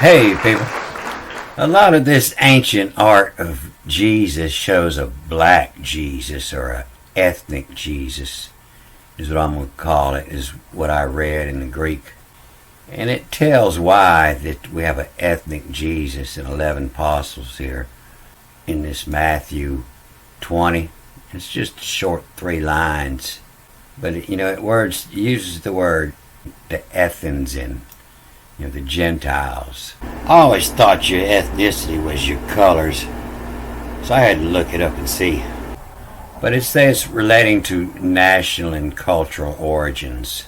Hey people, a lot of this ancient art of Jesus shows a black Jesus or a ethnic Jesus is what I'm going to call it, is what I read in the Greek. And it tells why that we have an ethnic Jesus and 11 apostles here in this Matthew 20. It's just short 3 lines. But it uses the word the Heathens in, the Gentiles. I always thought your ethnicity was your colors, so I had to look it up and see. But it says relating to national and cultural origins,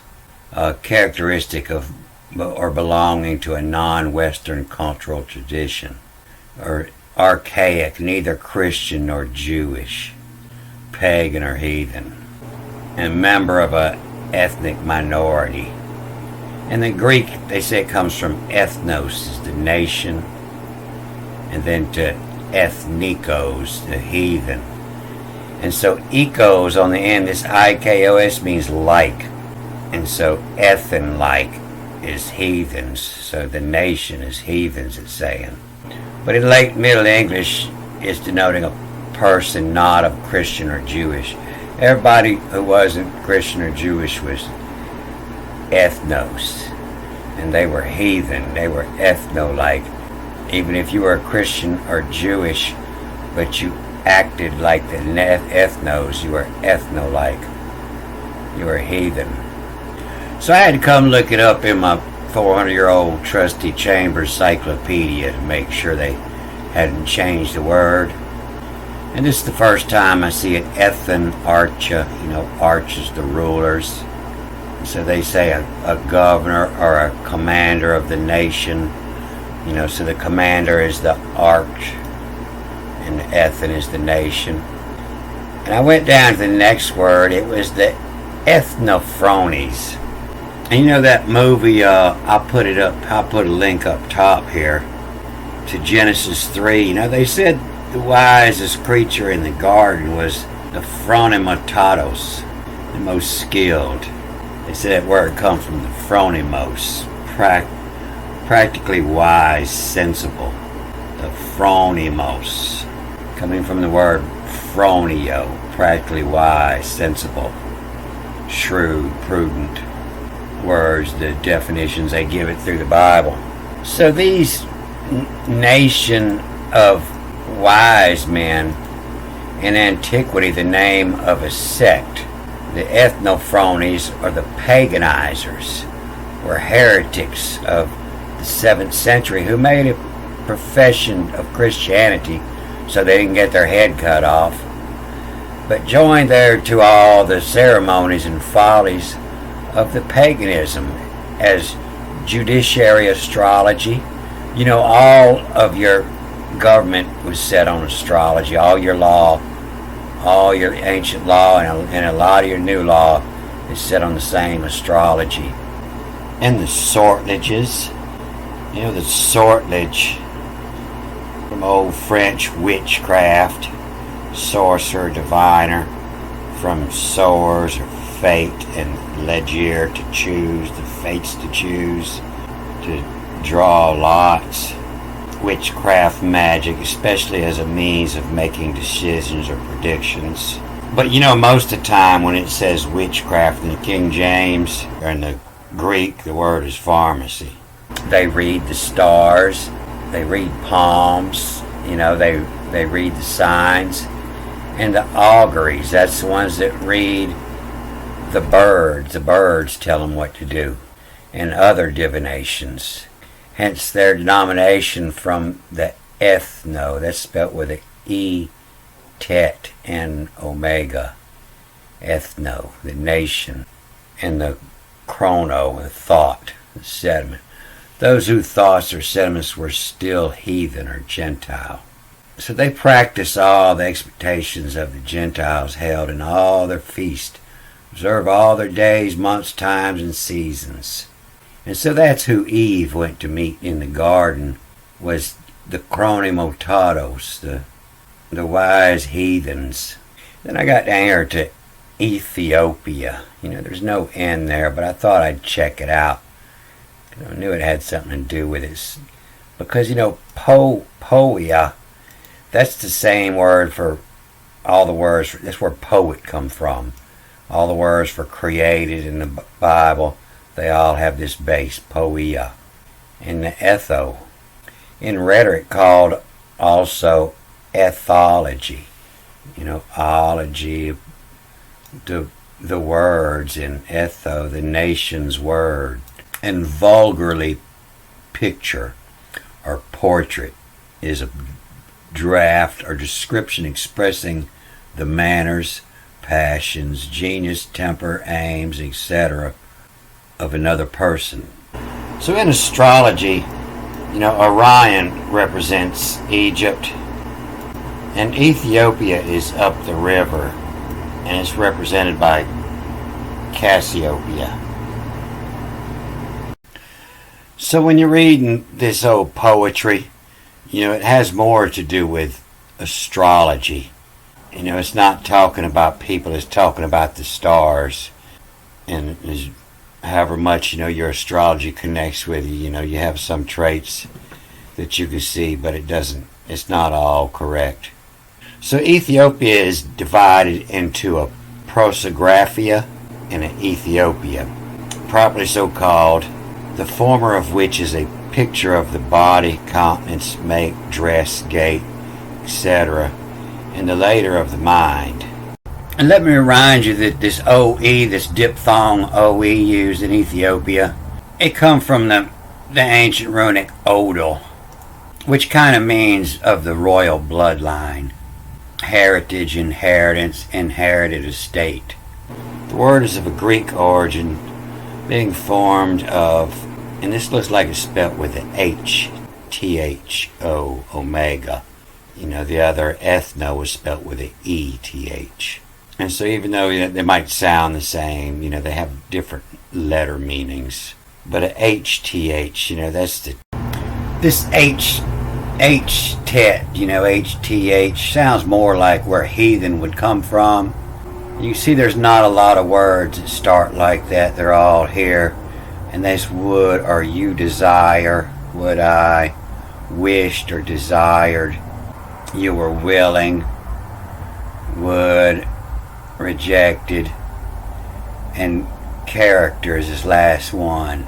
a characteristic of or belonging to a non-Western cultural tradition, or archaic, neither Christian nor Jewish, pagan or heathen, and member of a ethnic minority. In the Greek, they say it comes from ethnos, is the nation, and then to ethnikos, the heathen. And so ekos on the end, this ikos means like. And so ethen, like, is heathens. So the nation is heathens, it's saying. But in late Middle English, it's denoting a person not of Christian or Jewish. Everybody who wasn't Christian or Jewish was ethnos, and they were heathen. They were ethno-like. Even if you were a Christian or Jewish, but you acted like the ethnos, you were ethno-like. You were heathen. So I had to come look it up in my 400-year-old trusty Chambers Cyclopedia to make sure they hadn't changed the word. And this is the first time I see it, Ethen Archa. Arch is the rulers. So they say a governor or a commander of the nation. So the commander is the arch, and the Ethen is the nation. And I went down to the next word. It was the ethnophronies. And that movie, I'll put a link up top here to Genesis 3. They said the wisest creature in the garden was the phronimatatos, the most skilled. They said that word comes from the phronimos, practically wise, sensible. The phronimos, coming from the word phronio, practically wise, sensible, shrewd, prudent. Words, the definitions they give it through the Bible. So these nation of wise men, in antiquity the name of a sect, the ethnophronies or the paganizers, were heretics of the 7th century who made a profession of Christianity so they didn't get their head cut off, but joined there to all the ceremonies and follies of the paganism, as judiciary astrology. All of your government was set on astrology. All your law, all your ancient law, and a lot of your new law is set on the same astrology. And the sortlages, the sortilege from old French witchcraft, sorcerer, diviner, from sores or fate, and legere, to choose, the fates to choose, to draw lots. Witchcraft magic, especially as a means of making decisions or predictions. But most of the time when it says witchcraft in the King James or in the Greek, the word is pharmacy. They read the stars, they read palms, they read the signs, and the auguries. That's the ones that read the birds. The birds tell them what to do, and other divinations. Hence their denomination from the ethno, that's spelt with an E, tet, and omega. Ethno, the nation, and the chrono, the thought, the sediment. Those whose thoughts or sentiments were still heathen or Gentile. So they practice all the expectations of the Gentiles held in all their feasts, observe all their days, months, times, and seasons. And so that's who Eve went to meet in the garden, was the chronimotatos, the wise heathens. Then I got down here to Ethiopia. There's no N there, but I thought I'd check it out. I knew it had something to do with its Because, poia, that's the same word for all the words. That's where poet come from. All the words for created in the Bible, they all have this base, poia. And the etho, in rhetoric called also ethology. Ology, the words, in etho, the nation's word. And vulgarly, picture or portrait is a draft or description expressing the manners, passions, genius, temper, aims, etc. of another person. So in astrology, Orion represents Egypt, and Ethiopia is up the river, and it's represented by Cassiopeia. So when you're reading this old poetry, it has more to do with astrology. It's not talking about people, it's talking about the stars. And however much, your astrology connects with you, you have some traits that you can see, but it's not all correct. So Ethiopia is divided into a prosographia and an Ethiopia, properly so called, the former of which is a picture of the body, countenance, make, dress, gait, etc., and the later of the mind. And let me remind you that this OE, this diphthong OE used in Ethiopia, it comes from the ancient runic Odal, which kind of means of the royal bloodline, heritage, inheritance, inherited estate. The word is of a Greek origin, being formed of, and this looks like it's spelt with an H, T-H-O, omega. The other ethno is spelt with an E-T-H. And so even though they might sound the same, they have different letter meanings. But a H-T-H, that's this H-Tet, H-T-H, sounds more like where heathen would come from. You see there's not a lot of words that start like that. They're all here. And that's would or you desire, would I, wished or desired, you were willing, would, rejected, and character is this last one,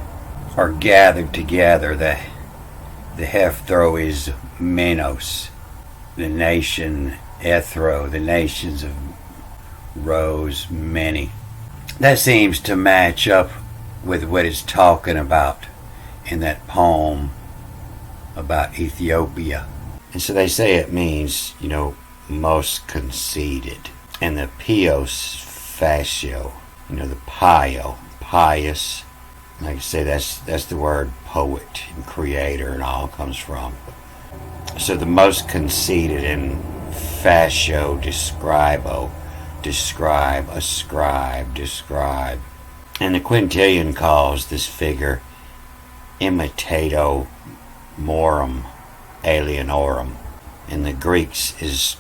are gathered together. The Hephthro is Menos, the nation Ethro, the nations of rose, many. That seems to match up with what it's talking about in that poem about Ethiopia. And so they say it means, most conceited. And the pios fascio, the pio, pious, like I say, that's the word poet and creator and all comes from. So the most conceited, and fascio, describo, describe, ascribe, describe. And the quintillion calls this figure imitato morum alienorum. And the Greeks is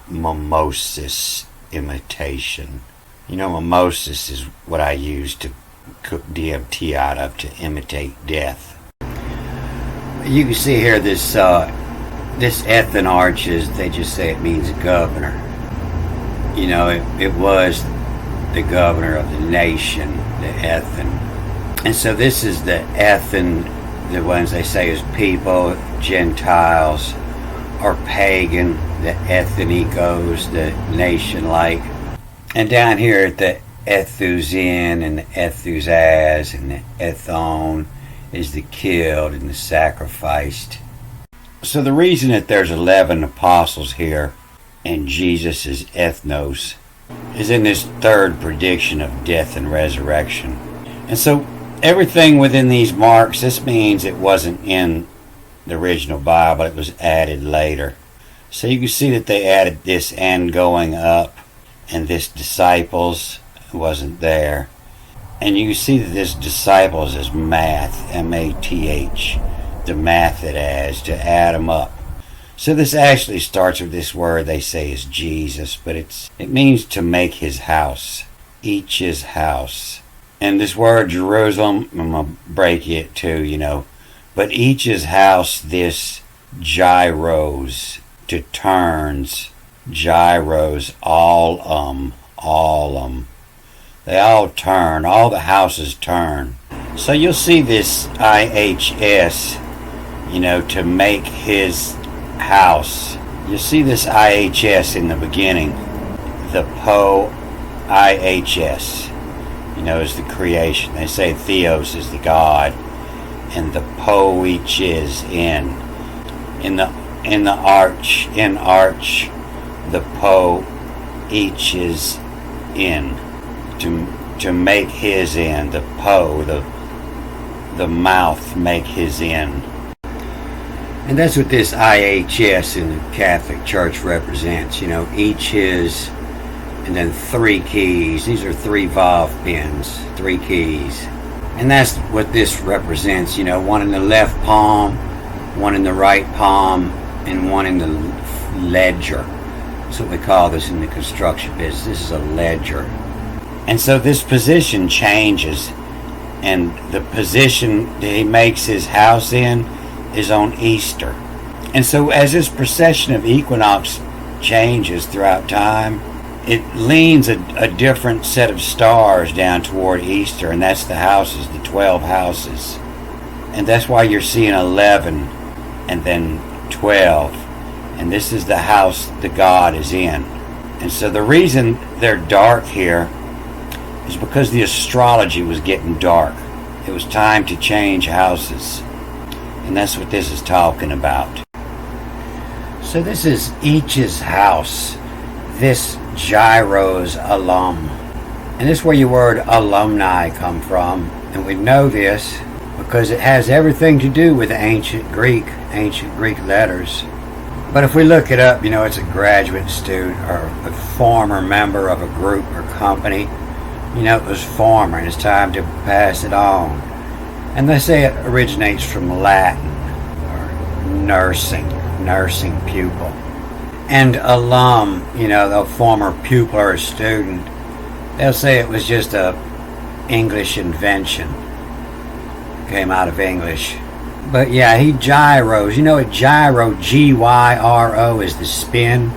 mimosis, imitation. Mimosis is what I use to cook DMT out of, to imitate death. You can see here this Ethan arches, they just say it means governor. It was the governor of the nation, the Ethan. And so this is the Ethan, the ones they say is people, Gentiles, or pagan, the ethnicos, the nation-like. And down here at the Ethuzin and the Ethuzaz and the Ethon is the killed and the sacrificed. So the reason that there's 11 apostles here and Jesus is ethnos is in this third prediction of death and resurrection. And so everything within these marks, this means it wasn't in the original Bible, it was added later. So you can see that they added this and going up, and this disciples wasn't there. And you can see that this disciples is math, M-A-T-H, the math it adds to add them up. So this actually starts with this word they say is Jesus, but it means to make his house, each his house. And this word Jerusalem, I'm going to break it too, But each's house this gyros to turns, gyros, all they all turn, all the houses turn. So you'll see this IHS, to make his house. You see this IHS in the beginning, the Po IHS, is the creation. They say Theos is the God, and the Po each is in the arch, the Po each is in, to make his in, the Po, the mouth make his in. And that's what this IHS in the Catholic Church represents, each his, and then 3 keys. These are 3 valve pins, 3 keys. And that's what this represents, one in the left palm, one in the right palm, and one in the ledger. That's what we call this in the construction business. This is a ledger. And so this position changes, and the position that he makes his house in is on Easter. And so as this precession of equinox changes throughout time, it leans a different set of stars down toward Easter, and that's the houses, the 12 houses. And that's why you're seeing 11 and then 12. And this is the house the God is in. And so the reason they're dark here is because the astrology was getting dark. It was time to change houses. And that's what this is talking about. So this is each's house, this gyro's alum. And this is where your word alumni come from. And we know this because it has everything to do with ancient Greek letters. But if we look it up, it's a graduate student or a former member of a group or company. It was former, and it's time to pass it on. And they say it originates from Latin, or nursing pupil. And alum, the former pupil or student, they'll say it was just a English invention. Came out of English. But yeah, he gyros. A gyro, G-Y-R-O, is the spin.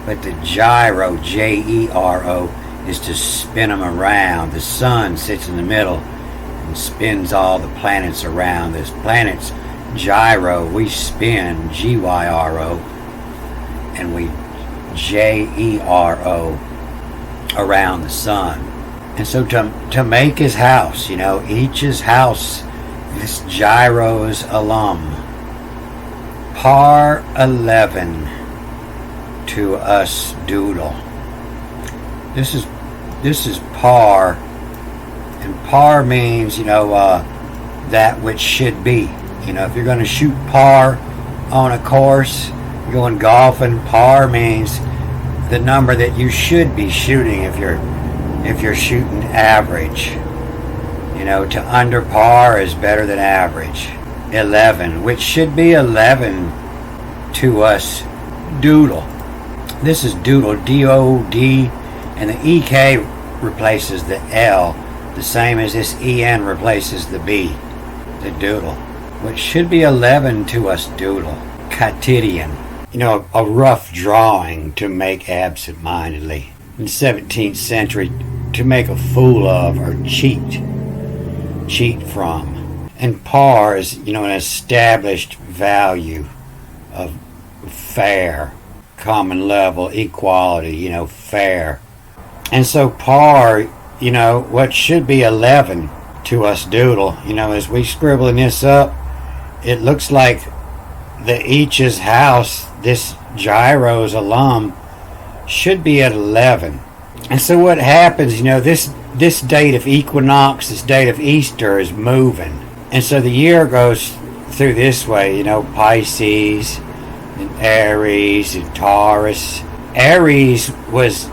But the gyro, J-E-R-O, is to spin them around. The sun sits in the middle and spins all the planets around. This planet's gyro, we spin, G-Y-R-O, and we J-E-R-O around the sun. And so to make his house, each's house, this gyro's alum, par 11 to us doodle. This is par, and par means that which should be. If you're going to shoot par on a course, you're going golfing, par means the number that you should be shooting if you're shooting average. To under par is better than average. 11, which should be 11 to us doodle. This is doodle, D-O-D, and the E-K replaces the L, the same as this E-N replaces the B, the doodle, which should be 11 to us doodle. Quotidian, a rough drawing to make absent-mindedly. In the 17th century, to make a fool of or cheat from. And par is, an established value of fair, common level, equality, fair. And so par, what should be 11 to us doodle, as we scribbling this up, it looks like the each's house, this gyro's alum, should be at 11. And so what happens, this date of equinox, this date of Easter is moving. And so the year goes through this way, Pisces, and Aries, and Taurus. Aries was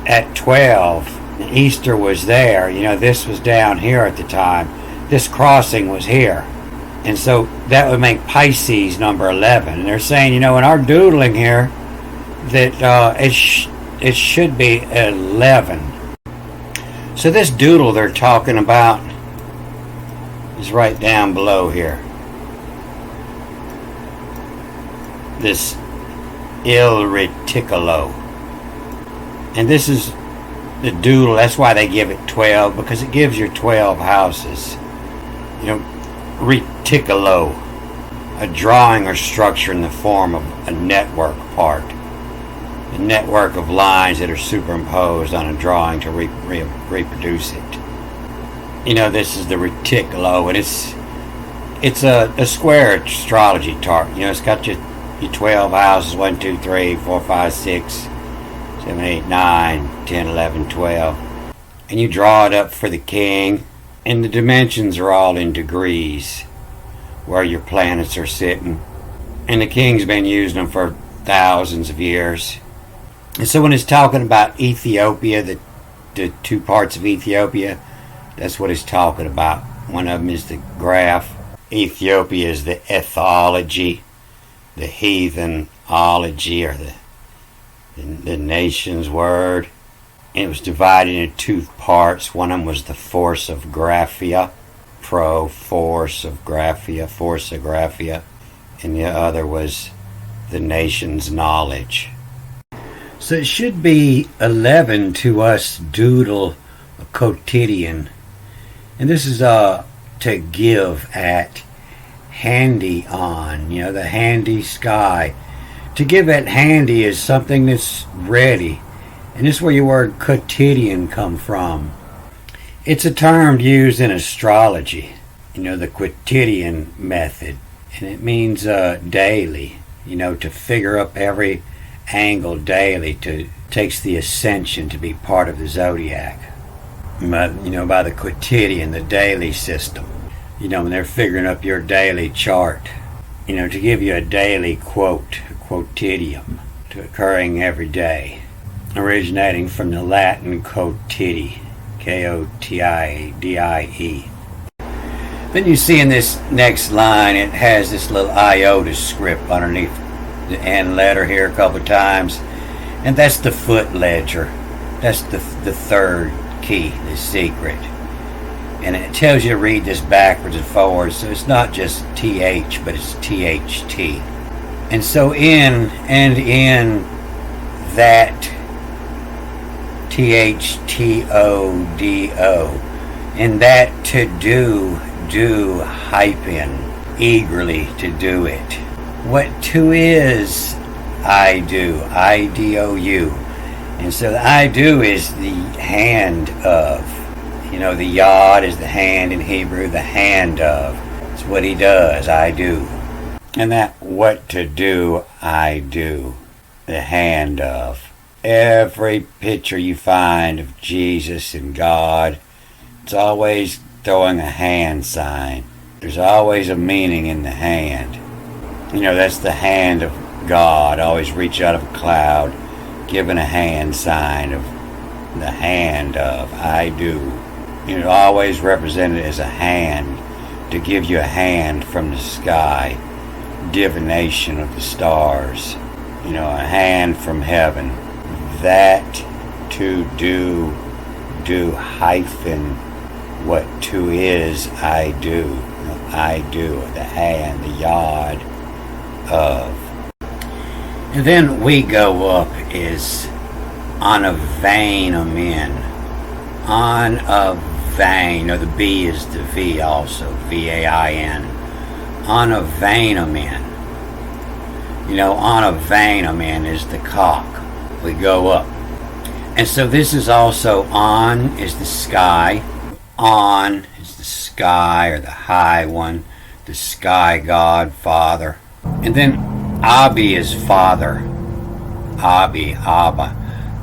at 12, and Easter was there. This was down here at the time. This crossing was here. And so that would make Pisces number 11. And they're saying, in our doodling here, that it should be 11. So this doodle they're talking about is right down below here. this Il Reticolo. And this is the doodle. That's why they give it 12, because it gives you 12 houses. You know, reticolo, a drawing or structure in the form of a network part. A network of lines that are superimposed on a drawing to reproduce it. You know, this is the reticolo, and it's a square astrology chart. You know, it's got your 12 houses, 1, 2, 3, 4, 5, 6, 7, 8, 9, 10, 11, 12. And you draw it up for the king, and the dimensions are all in degrees where your planets are sitting. And the king's been using them for thousands of years. And so when it's talking about Ethiopia, the two parts of Ethiopia, that's what it's talking about. One of them is the graph. Ethiopia is the ethology, the heathenology, or the nation's word. And it was divided into two parts. One of them was the force of Graphia, force of Graphia, and the other was the nation's knowledge. So it should be 11 to us doodle quotidian. And this is to give at, handy on, you know, the handy sky. To give at handy is something that's ready. And this is where your word quotidian come from. It's a term used in astrology, you know, the quotidian method. And it means daily, you know, to figure up every angle daily. Takes the ascension to be part of the zodiac. You know, by the quotidian, the daily system. You know, when they're figuring up your daily chart. You know, to give you a daily quote, a quotidium, to occurring every day. Originating from the Latin quotidi, K-O-T-I-D-I-E. Then you see in this next line, it has this little iota script underneath the N letter here a couple of times. And that's the foot ledger. That's the third key, the secret. And it tells you to read this backwards and forwards, so it's not just TH, but it's THT. And so in that THTODO, in that to do hyphen, eagerly to do it. What to is I do, I-D-O-U. And so the I do is the hand of. You know, the yod is the hand in Hebrew, the hand of. It's what he does, I do. And that what to do, I do. The hand of. Every picture you find of Jesus and God, it's always throwing a hand sign. There's always a meaning in the hand. You know, that's the hand of God. Always reach out of a cloud, giving a hand sign of the hand of, I do. You know, always represented as a hand, to give you a hand from the sky, divination of the stars, you know, a hand from heaven. That to do hyphen, what to is, I do. You know, I do, the hand, the yod of. And then we go up is on a vein of men. On a vein, or the B is the V also, V-A-I-N. On a vein of men. You know, on a vein of men is the cock. We go up. And so this is also on is the sky. On is the sky, or the high one. The sky god, father. And then Abi is father. Abi, Abba.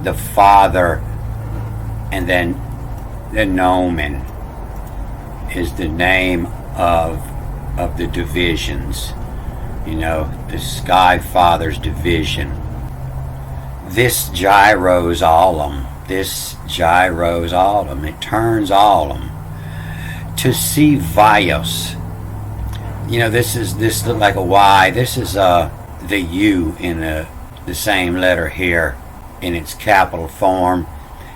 The father. And then the Nomen is the name of the divisions. You know, the Sky Father's division. This gyros allum. It turns allum. To see Vios. You know, this look like a Y. This is the U in the same letter here in its capital form.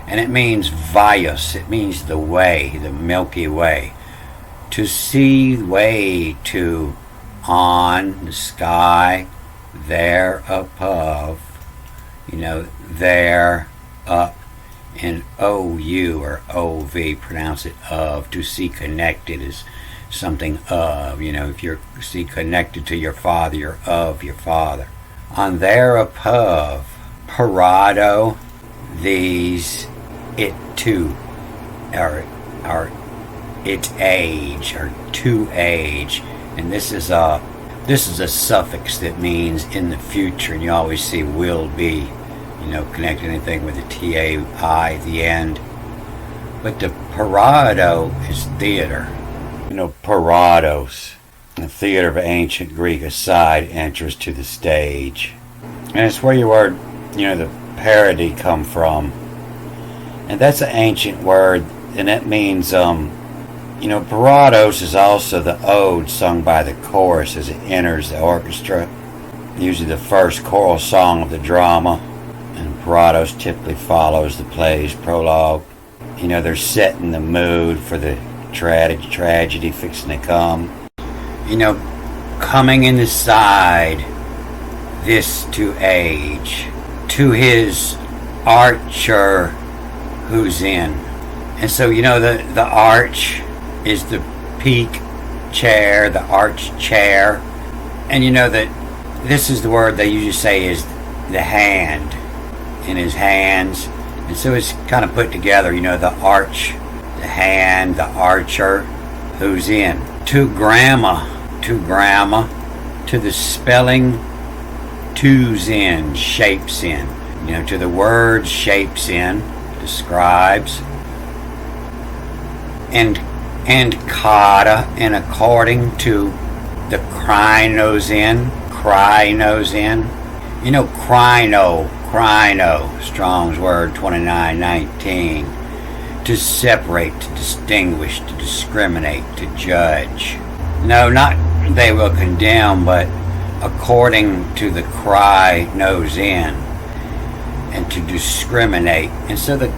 And it means Vios. It means the way, the Milky Way. To see way to on, the sky, there above, there up, and OU or OV, pronounce it of. To see connected is something of, if you're see connected to your father, you're of your father. On there above, parado, these, it too, or its age, or to age, and this is a suffix that means in the future, and you always see will be, connect anything with a TAI at the end. But the parado is theater. Parados, the theater of ancient Greek, a side entrance to the stage. And it's where your word, the parody come from. And that's an ancient word, and that means, parados is also the ode sung by the chorus as it enters the orchestra, usually the first choral song of the drama. And parados typically follows the play's prologue. They're setting the mood for the tragedy fixing to come. Coming in the side, this to age, to his archer who's in. And so, the arch is the peak chair, the arch chair. And that this is the word they usually say is the hand, in his hands. And so it's kind of put together, the arch, the hand, the archer, who's in. To grandma, to the spelling, to's in, shapes in. To the word shapes in, describes. And kata, and according to the crino's in, crino, Strong's word 2919, to separate, to distinguish, to discriminate, to judge. No, not they will condemn, but according to the cry knows in, and to discriminate. And so the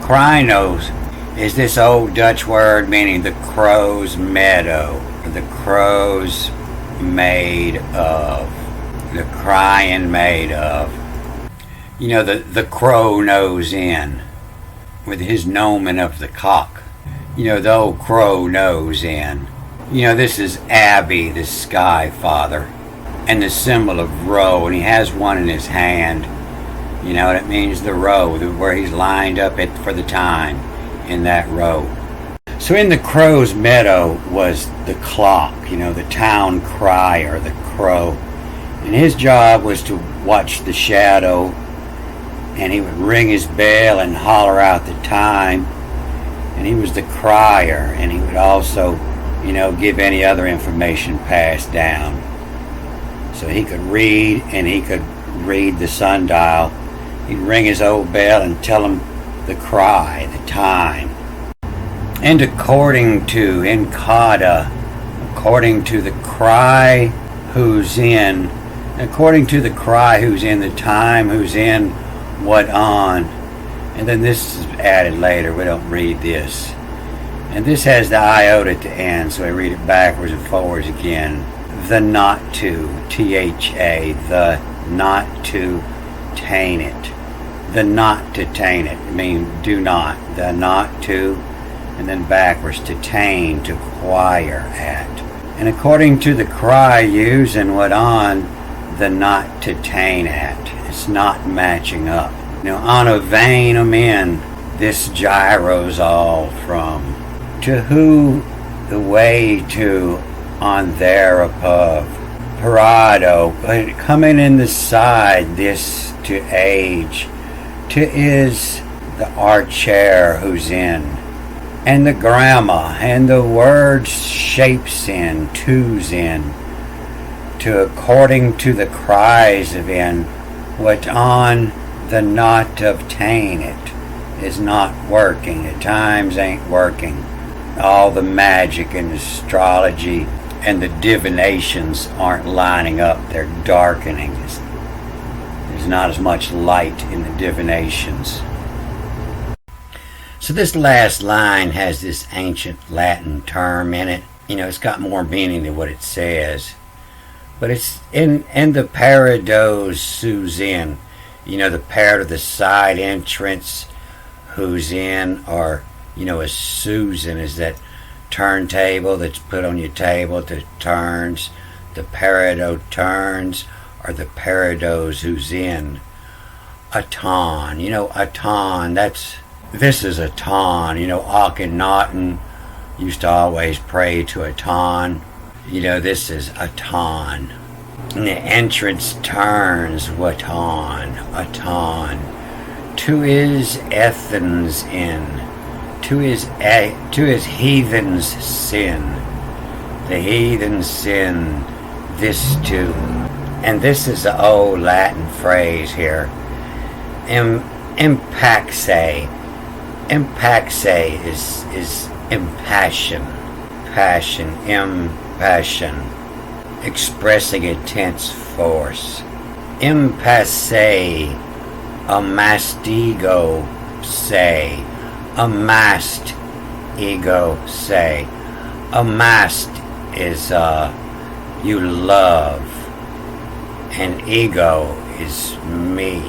crino's is this old Dutch word meaning the crow's meadow, or the crow's made of, the crying made of. The crow knows in, with his gnomon of the cock. The old crow knows in. This is Abby, the sky father, and the symbol of row, and he has one in his hand. It means the row, where he's lined up for the time in that row. So in the crow's meadow was the clock, the town crier, the crow. And his job was to watch the shadow, and he would ring his bell and holler out the time. And he was the crier, and he would also, give any other information passed down. So he could read, and he could read the sundial. He'd ring his old bell and tell him the cry, the time. And according to, in kata, according to the cry who's in, according to the cry who's in, the time who's in, what on. And then this is added later, we don't read this. And this has the iota at the end, so I read it backwards and forwards again. The not to, T-H-A, the not to taint it. The not to taint it, I mean do not. The not to, and then backwards, to taint, to acquire at. And according to the cry used and what on, the not to taint at. It's not matching up. On a vein of men, this gyros all from. To who the way to on there above. Parado, coming in the side, this to age. To is the archer who's in. And the grandma, and the word shapes in, to's in. To according to the cries of in, what on the not obtain it is not working. The times ain't working. All the magic and astrology and the divinations aren't lining up. They're darkening. There's not as much light in the divinations. So this last line has this ancient Latin term in it. It's got more meaning than what it says. But it's in the parados who's in. The pair to the side entrance who's in, or, a Susan is that turntable that's put on your table that turns. The parado turns, or the parados who's in. Aton, Aton, this is Aton. Akhenaten used to always pray to Aton. This is Aton. And the entrance turns Watan, Aton. To his Ethens in. To his heathens sin. The heathens sin, this too. And this is the old Latin phrase here. Impaxe. Impaxe is impassion. Passion, impassion. Expressing intense force. Impasse. Amastigo say. Amassed ego say. Amassed is you love, and ego is me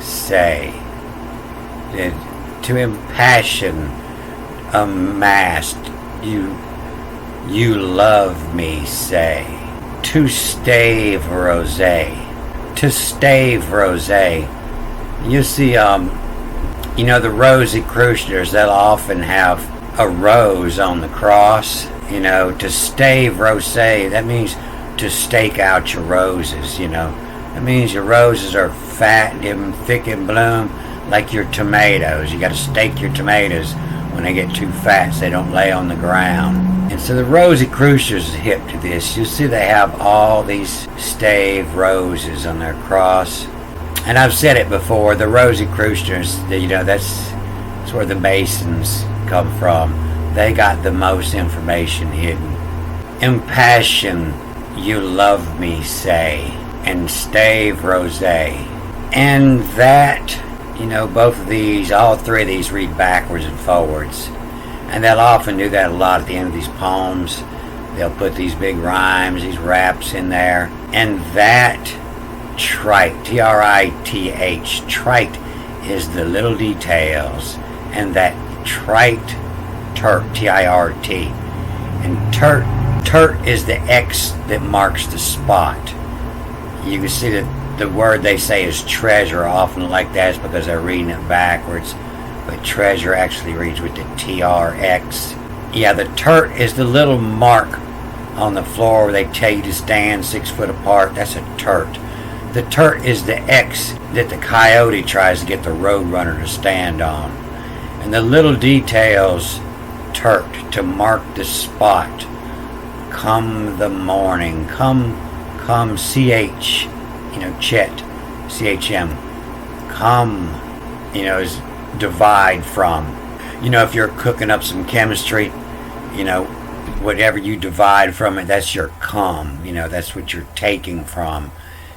say. To impassion, amassed, you love me say. To stave rosé. To stave rosé. You see, the Rosicrucians, they'll often have a rose on the cross. To stave rosé, that means to stake out your roses, That means your roses are fat and thick in bloom, like your tomatoes. You got to stake your tomatoes when they get too fat so they don't lay on the ground. And so the Rosicrucians is hip to this. You see they have all these stave roses on their cross. And I've said it before, the Rosicrucians, that's where the Masons come from. They got the most information hidden. Impassion, you love me say, and stave rosé. And that, both of these, all three of these read backwards and forwards. And they'll often do that a lot at the end of these poems. They'll put these big rhymes, these raps in there. And that trite, T-R-I-T-H, trite is the little details. And that trite, turt, T-I-R-T. And turt is the X that marks the spot. You can see that the word they say is treasure often like that is because they're reading it backwards. But treasure actually reads with the TRX. Yeah, the turt is the little mark on the floor where they tell you to stand 6 foot apart. That's a turt. The turt is the X that the coyote tries to get the roadrunner to stand on. And the little details, turt, to mark the spot. Come the morning. Come, CH, Chet, CHM. Come, is divide from. If you're cooking up some chemistry, whatever you divide from it, that's your come. That's what you're taking from.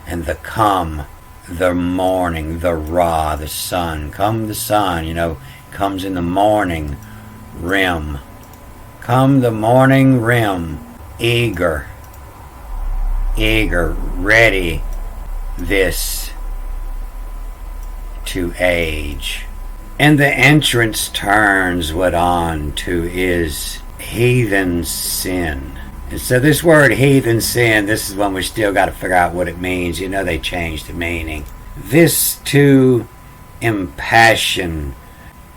And the come, the morning, the Ra, the sun. Come the sun, comes in the morning. Rim. Come the morning rim. Eager, ready, this to age. And the entrance turns what on to is heathen sin. And so this word heathen sin, this is one we still got to figure out what it means. They changed the meaning. This to impassion,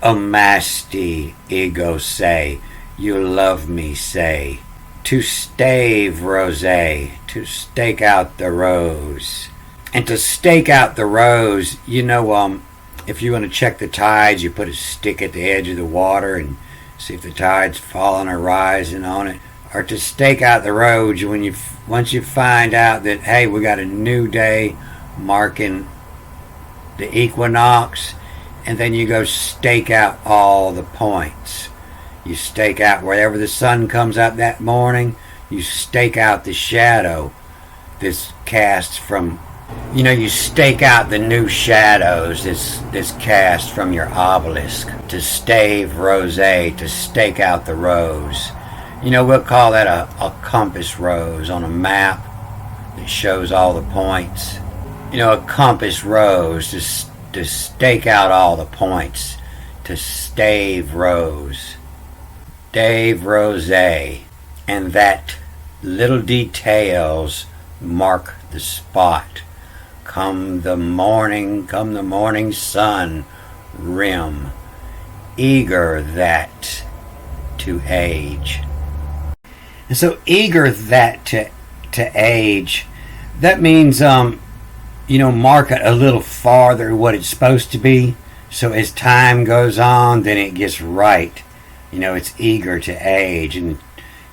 amasti, ego say, you love me say. To stave rosé, to stake out the rose. And to stake out the rose, if you want to check the tides, you put a stick at the edge of the water and see if the tide's falling or rising on it. Or to stake out the rose, once you find out that, hey, we got a new day marking the equinox, and then you go stake out all the points. You stake out wherever the sun comes up that morning. You stake out the shadow that's cast from, you stake out the new shadows that's cast from your obelisk. To stave rosé, to stake out the rose. We'll call that a compass rose on a map. It shows all the points. A compass rose to stake out all the points. To stave rose. Dave Rose. And that little details mark the spot. Come the morning sun, rim, eager that to age. And so eager that to age, that means mark it a little farther what it's supposed to be. So as time goes on, then it gets right. It's eager to age, and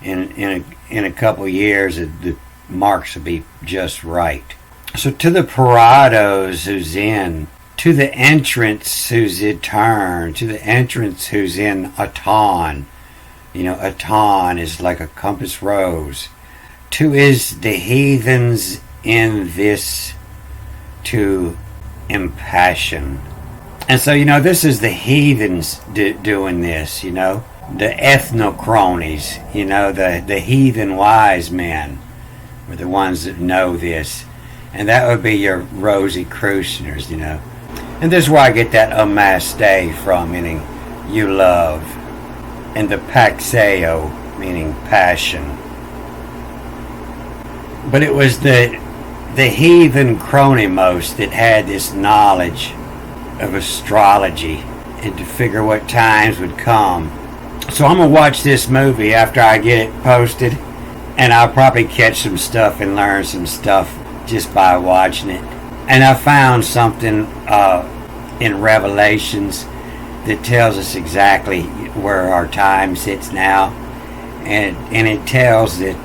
in a couple of years, the marks will be just right. So to the parados who's in, to the entrance who's etern, to the entrance who's in Aton. Aton is like a compass rose. To is the heathens in this to impassion. And so, this is the heathens doing this, the ethnocronies, the heathen wise men were the ones that know this. And that would be your Rosicrucianers, And this is where I get that amaste from, meaning you love, and the paxeo, meaning passion. But it was the heathen chronimos that had this knowledge of astrology and to figure what times would come. So I'm going to watch this movie after I get it posted, and I'll probably catch some stuff and learn some stuff just by watching it. And I found something in Revelations that tells us exactly where our time sits now, and it tells that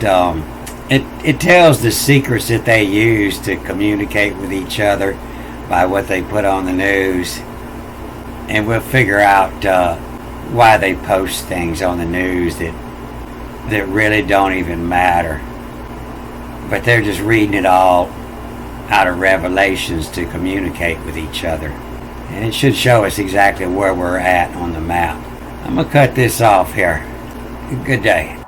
it tells the secrets that they use to communicate with each other by what they put on the news, and we'll figure out why they post things on the news that really don't even matter, but they're just reading it all out of Revelations to communicate with each other. And it should show us exactly where we're at on the map. I'm going to cut this off here. Good day.